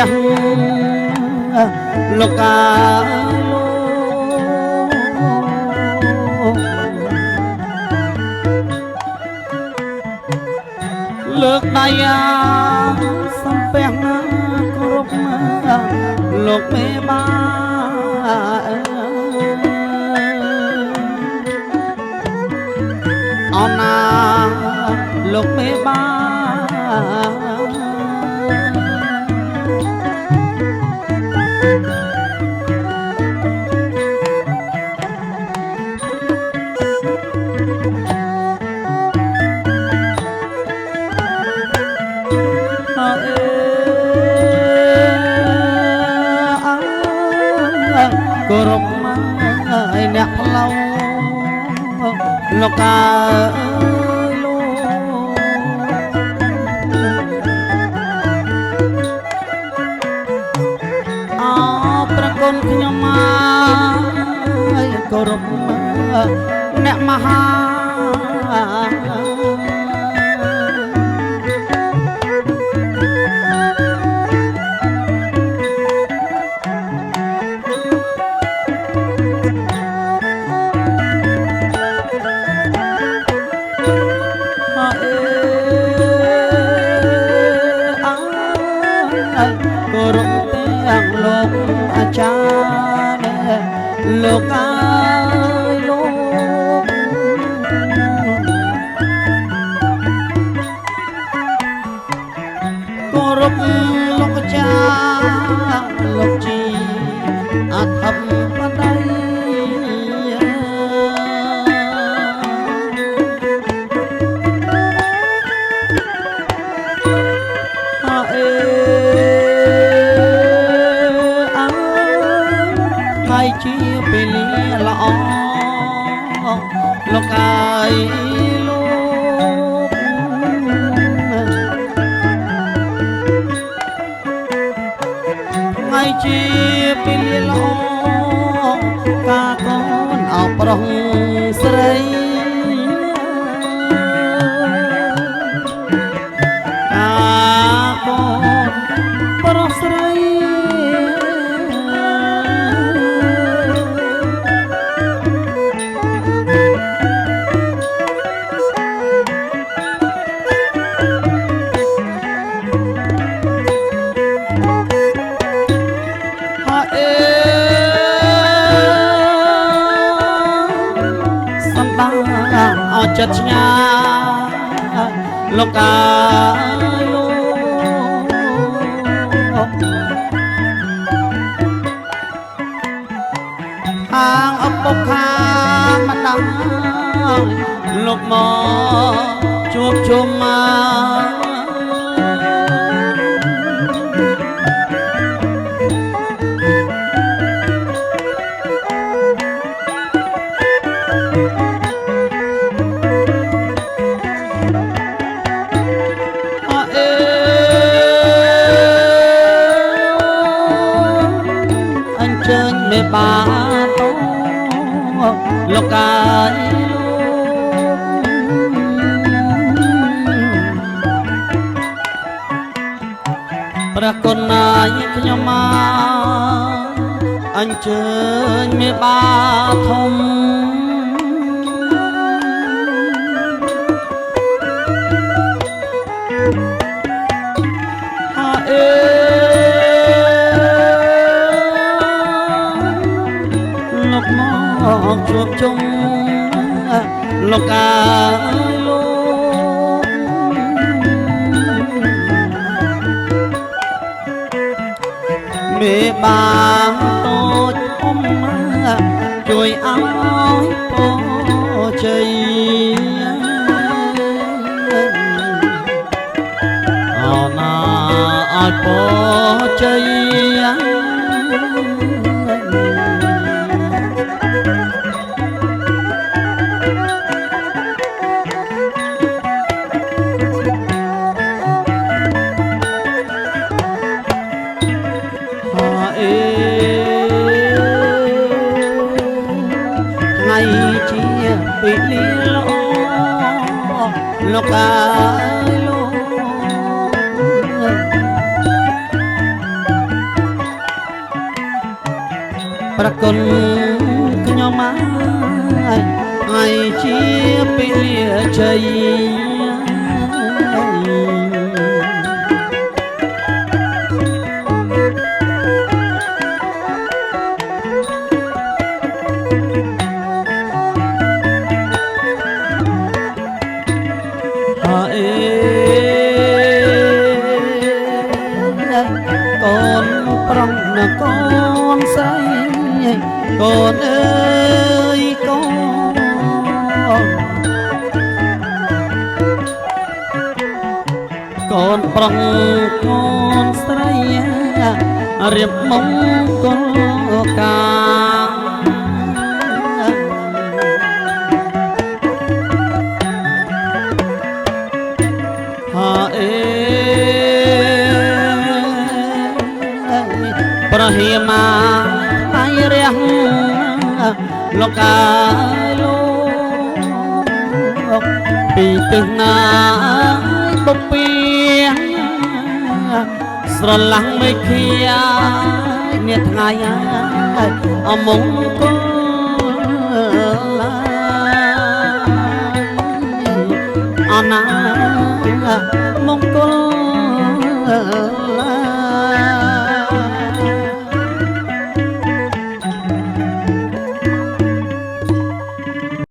ព្រះលោកកាលើកដៃសំពះណាគ្រប់លោកមេបាអោណាលោកមេបាគោរពឲ្យអ្នកផ្លូវលោកកាអប្រគុណខ្ញុំឲ្យគោរពអ្នកមហាគោរពទាំងលោកអាចារ្យលោកអើយលោកគោរពលោកអាចារ្យលោកជីអធិបតីហើយជាពេលល្អលោកអើយលោកហើយជាពេលល្អការកូនអោប្រុសស្រីការកូនប្រុសស្រីអោចិត្តឆ្ងាយលោកកាលោកខាងឪពុកខាងម្ដាយលោកមកជួបជុំមកមេបាតលោកកាយព្រះគុណណាយខ្ញុំមកអញ្ជើញមេបាធំមកជួបជុំលោកកាលោកមេបាតូចអ៊ំជួយឲ្យពរជ័យអោណាឲ្យពរជ័យថ្ងៃជាពេលល្អលោកអើយលោក ប្រគុណខ្ញុំហើយជាពេលជ័យកូនប្រុងណាកូនស្រីកូនអើយកូនកូនប្រុងកូនស្រីរៀបមង្គលការប្រហៀមាហើយរះលោកកាលោកពីទិសណាបុព្វាស្រឡាំងមេឃានេះថ្ងៃអមង្គលអណាមង្គល